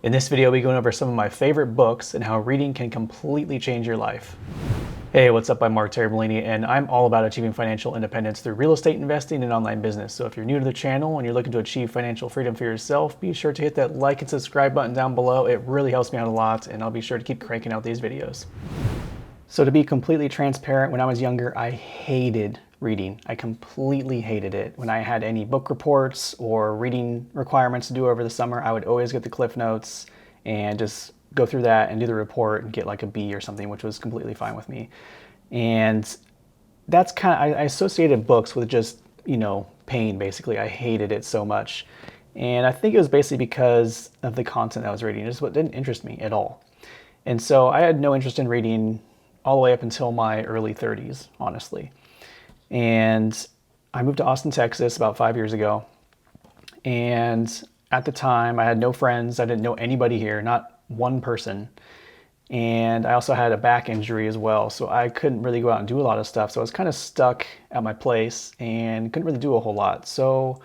In this video, we're going over some of my favorite books and how reading can completely change your life. Hey, what's up? I'm Mark Terbolini, and I'm all about achieving financial independence through real estate investing and online business. So if you're new to the channel and you're looking to achieve financial freedom for yourself, be sure to hit that like and subscribe button down below. It really helps me out a lot, and I'll be sure to keep cranking out these videos. So to be completely transparent, when I was younger, I hated reading. I completely hated it. When I had any book reports or reading requirements to do over the summer, I would always get the Cliff Notes and just go through that and do the report and get like a B or something, which was completely fine with me. And that's kind of, I associated books with just, pain basically. I hated it so much. And I think it was basically because of the content I was reading. It just didn't interest me at all. And so I had no interest in reading all the way up until my early 30s, honestly. And I moved to Austin, Texas about 5 years ago. And at the time, I had no friends. I didn't know anybody here, not one person. And I also had a back injury as well. So I couldn't really go out and do a lot of stuff. So I was kind of stuck at my place and couldn't really do a whole lot. So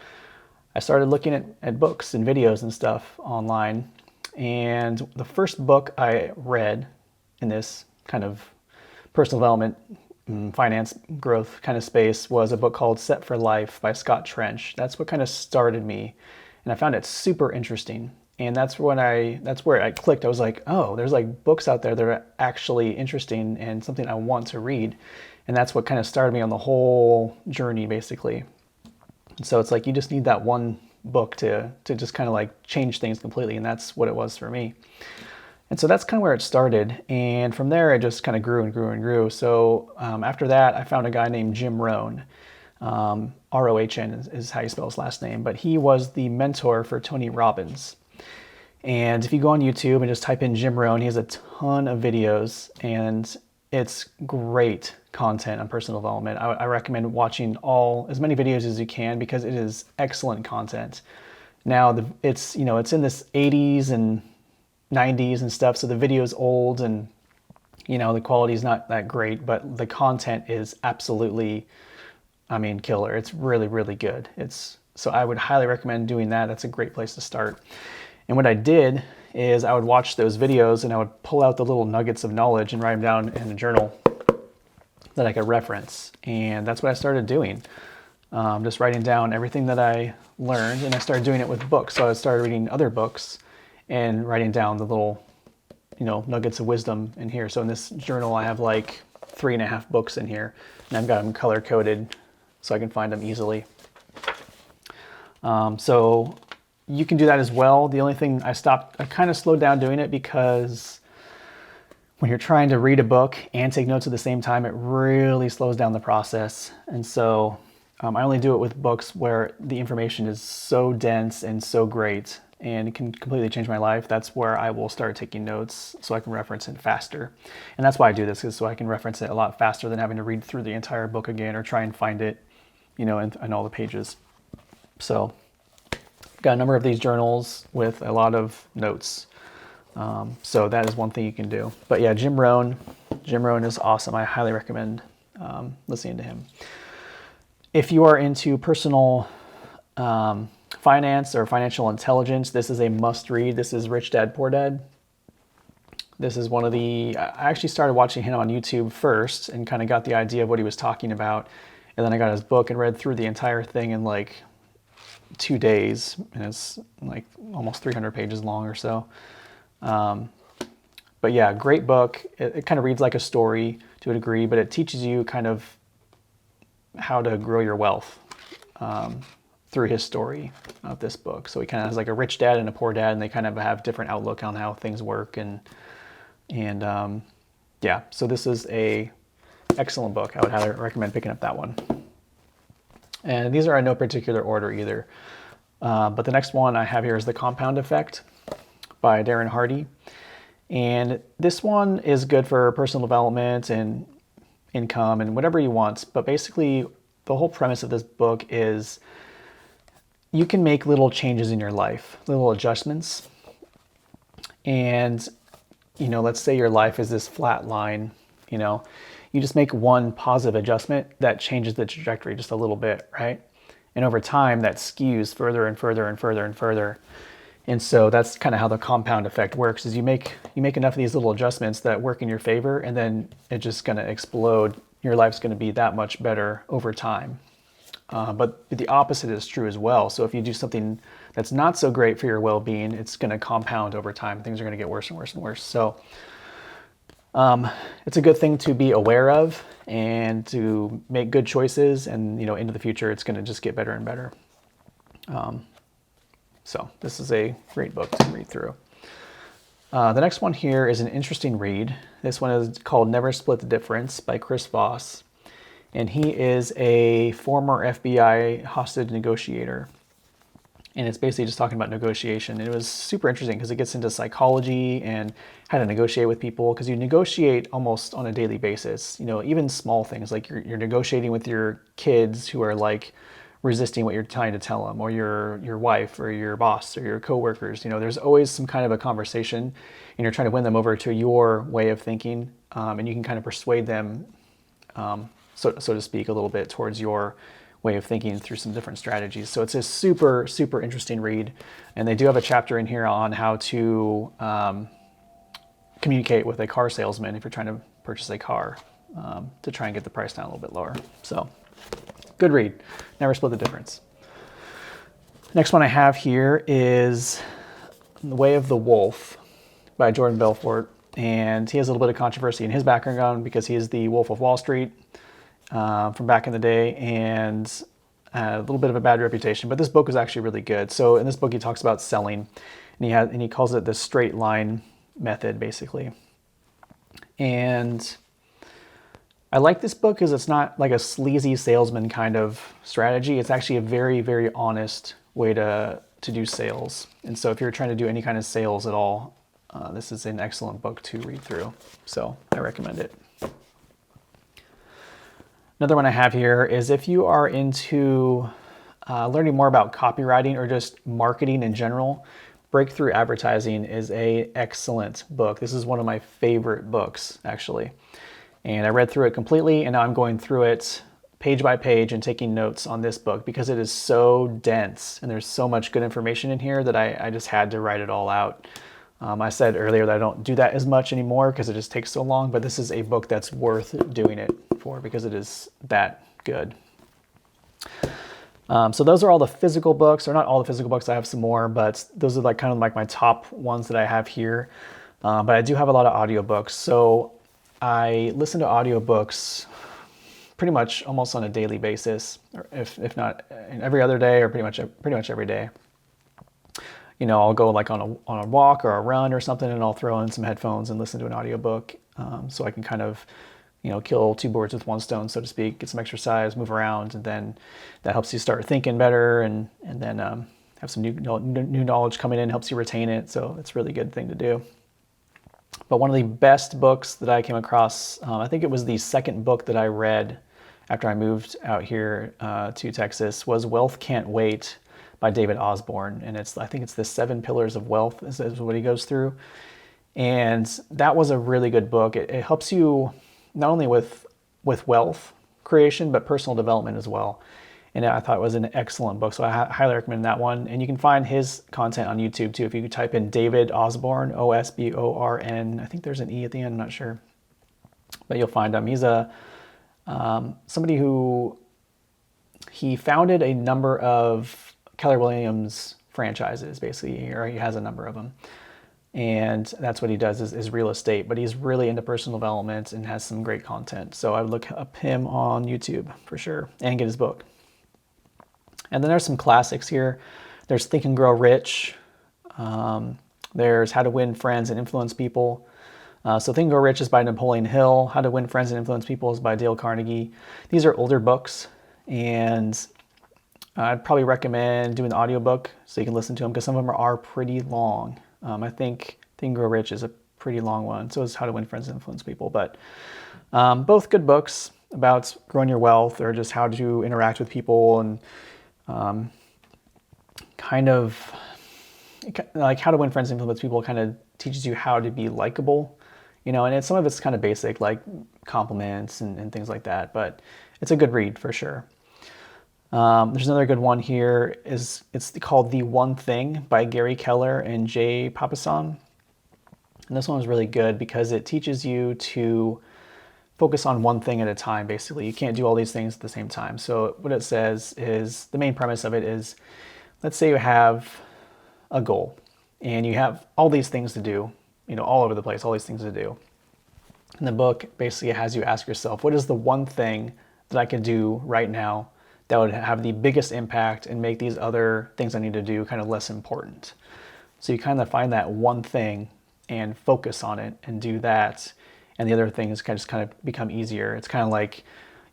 I started looking at books and videos and stuff online. And the first book I read in this kind of personal development, finance growth kind of space was a book called Set for Life by Scott Trench. That's what kind of started me, and I found it super interesting. And that's where I clicked. I was like, oh, there's like books out there that are actually interesting and something I want to read. And that's what kind of started me on the whole journey, basically. And so it's like you just need that one book to just kind of like change things completely, and that's what it was for me. And so that's kind of where it started. And from there, it just kind of grew and grew and grew. So after that, I found a guy named Jim Rohn. Rohn is how you spell his last name. But he was the mentor for Tony Robbins. And if you go on YouTube and just type in Jim Rohn, he has a ton of videos. And it's great content on personal development. I recommend watching as many videos as you can because it is excellent content. Now, it's in this 80s and 90s and stuff, so the video's old and the quality is not that great, but the content is absolutely, killer. It's really, really good. So I would highly recommend doing that. That's a great place to start. And what I did is I would watch those videos and I would pull out the little nuggets of knowledge and write them down in a journal that I could reference. And that's what I started doing. Just writing down everything that I learned, and I started doing it with books. So I started reading other books and writing down the little, nuggets of wisdom in here. So in this journal, I have like 3.5 books in here, and I've got them color coded so I can find them easily. So you can do that as well. The only thing I kind of slowed down doing it because when you're trying to read a book and take notes at the same time, it really slows down the process. And so I only do it with books where the information is so dense and so great and it can completely change my life. That's where I will start taking notes so I can reference it faster. And that's why I do this, is so I can reference it a lot faster than having to read through the entire book again or try and find it, in all the pages. So got a number of these journals with a lot of notes. So that is one thing you can do. But yeah, Jim Rohn is awesome. I highly recommend listening to him. If you are into personal finance or financial intelligence, this is a must read. This is Rich Dad Poor Dad. This is I actually started watching him on YouTube first and kind of got the idea of what he was talking about. And then I got his book and read through the entire thing in like 2 days. And it's like almost 300 pages long or so. But yeah, great book. It kind of reads like a story to a degree, but it teaches you kind of how to grow your wealth through his story of this book. So he kind of has like a rich dad and a poor dad, and they kind of have different outlook on how things work. And yeah, so this is a excellent book. I would highly recommend picking up that one. And these are in no particular order either. But the next one I have here is The Compound Effect by Darren Hardy. And this one is good for personal development and income and whatever you want. But basically, the whole premise of this book is you can make little changes in your life, little adjustments. And, let's say your life is this flat line, you just make one positive adjustment that changes the trajectory just a little bit, right? And over time, that skews further and further and further and further. And so that's kind of how the compound effect works, is you make enough of these little adjustments that work in your favor, and then it's just going to explode. Your life's going to be that much better over time. But the opposite is true as well. So if you do something that's not so great for your well-being, it's going to compound over time. Things are going to get worse and worse and worse. So it's a good thing to be aware of and to make good choices. And into the future, it's going to just get better and better. So this is a great book to read through. The next one here is an interesting read. This one is called Never Split the Difference by Chris Voss. And he is a former FBI hostage negotiator. And it's basically just talking about negotiation. And it was super interesting because it gets into psychology and how to negotiate with people, because you negotiate almost on a daily basis. Even small things like you're negotiating with your kids who are like resisting what you're trying to tell them, or your wife or your boss or your coworkers. There's always some kind of a conversation, and you're trying to win them over to your way of thinking, and you can kind of persuade them, so to speak, a little bit towards your way of thinking through some different strategies. So it's a super, super interesting read. And they do have a chapter in here on how to communicate with a car salesman if you're trying to purchase a car, to try and get the price down a little bit lower. So good read. Never Split the Difference. Next one I have here is The Way of the Wolf by Jordan Belfort. And he has a little bit of controversy in his background because he is the Wolf of Wall Street from back in the day, and a little bit of a bad reputation. But this book is actually really good. So in this book, he talks about selling, and he calls it the straight line method, basically. And I like this book because it's not like a sleazy salesman kind of strategy. It's actually a very, very honest way to do sales. And so if you're trying to do any kind of sales at all, this is an excellent book to read through. So I recommend it. Another one I have here is if you are into learning more about copywriting or just marketing in general, Breakthrough Advertising is an excellent book. This is one of my favorite books, actually. And I read through it completely, and now I'm going through it page by page and taking notes on this book because it is so dense and there's so much good information in here that I just had to write it all out. I said earlier that I don't do that as much anymore because it just takes so long, but this is a book that's worth doing it for because it is that good. So those are all the physical books, or not all the physical books. I have some more, but those are like kind of like my top ones that I have here. But I do have a lot of audiobooks. So I listen to audiobooks pretty much almost on a daily basis, or if not every other day, or pretty much every day. I'll go like on a walk or a run or something, and I'll throw in some headphones and listen to an audiobook, so I can kind of, kill two birds with one stone, so to speak, get some exercise, move around, and then that helps you start thinking better, and then have some new knowledge coming in, helps you retain it. So it's a really good thing to do. But one of the best books that I came across, I think it was the second book that I read after I moved out here to Texas, was Wealth Can't Wait by David Osborne. And I think it's the 7 Pillars of Wealth is what he goes through. And that was a really good book. It helps you not only with wealth creation, but personal development as well. And I thought it was an excellent book. So I highly recommend that one. And you can find his content on YouTube too. If you type in David Osborne, Osborn, I think there's an E at the end, I'm not sure. But you'll find him. He's somebody who, he founded a number of Keller Williams franchises, basically, or he has a number of them. And that's what he does is real estate, but he's really into personal development and has some great content. So I would look up him on YouTube for sure and get his book. And then there's some classics here. There's Think and Grow Rich. There's How to Win Friends and Influence People. So Think and Grow Rich is by Napoleon Hill. How to Win Friends and Influence People is by Dale Carnegie. These are older books, and I'd probably recommend doing the audiobook so you can listen to them because some of them are pretty long. I think Think and Grow Rich is a pretty long one. So is How to Win Friends and Influence People. But both good books about growing your wealth or just how to interact with people, and kind of like How to Win Friends and Influence People kind of teaches you how to be likable, and some of it's kind of basic, like compliments and things like that. But it's a good read for sure. There's another good one here. It's called The One Thing by Gary Keller and Jay Papasan. And this one was really good because it teaches you to focus on one thing at a time, basically. You can't do all these things at the same time. So what it says is, the main premise of it is, let's say you have a goal and you have all these things to do, all over the place, all these things to do. And the book basically has you ask yourself, what is the one thing that I could do right now that would have the biggest impact and make these other things I need to do kind of less important? So you kind of find that one thing and focus on it and do that. And the other things just kind of become easier. It's kind of like,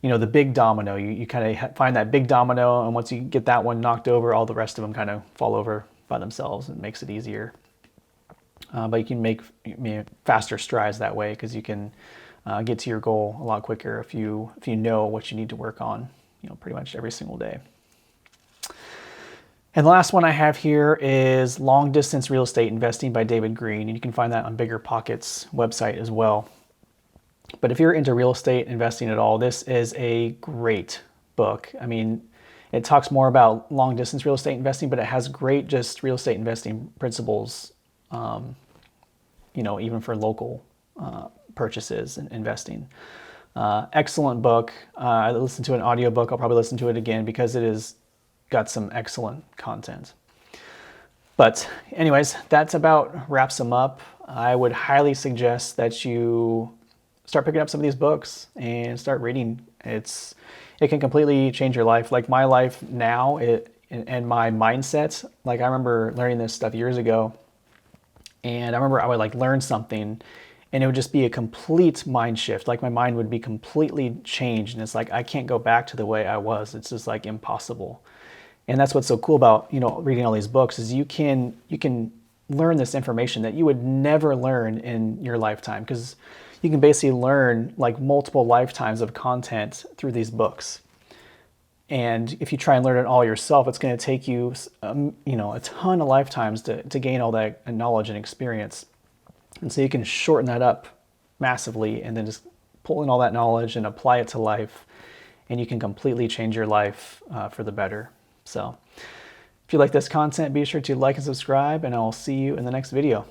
the big domino. You kind of find that big domino, and once you get that one knocked over, all the rest of them kind of fall over by themselves, and it makes it easier. But you can make faster strides that way, because you can get to your goal a lot quicker if you know what you need to work on, pretty much every single day. And the last one I have here is Long Distance Real Estate Investing by David Green, and you can find that on BiggerPockets website as well. But if you're into real estate investing at all, this is a great book. I mean, it talks more about long distance real estate investing, but it has great just real estate investing principles, even for local purchases and investing. Excellent book. I listened to an audiobook. I'll probably listen to it again because it is got some excellent content. But anyways, that's about wraps them up. I would highly suggest that you start picking up some of these books and start reading. It can completely change your life. Like my life now, and my mindset. Like I remember learning this stuff years ago, and I remember I would learn something, and it would just be a complete mind shift. Like my mind would be completely changed, and it's like I can't go back to the way I was. It's just impossible. And that's what's so cool about reading all these books is you can learn this information that you would never learn in your lifetime, because you can basically learn multiple lifetimes of content through these books. And if you try and learn it all yourself, it's going to take you a ton of lifetimes to gain all that knowledge and experience. And so you can shorten that up massively and then just pull in all that knowledge and apply it to life, and you can completely change your life for the better. So if you like this content, be sure to like and subscribe, and I'll see you in the next video.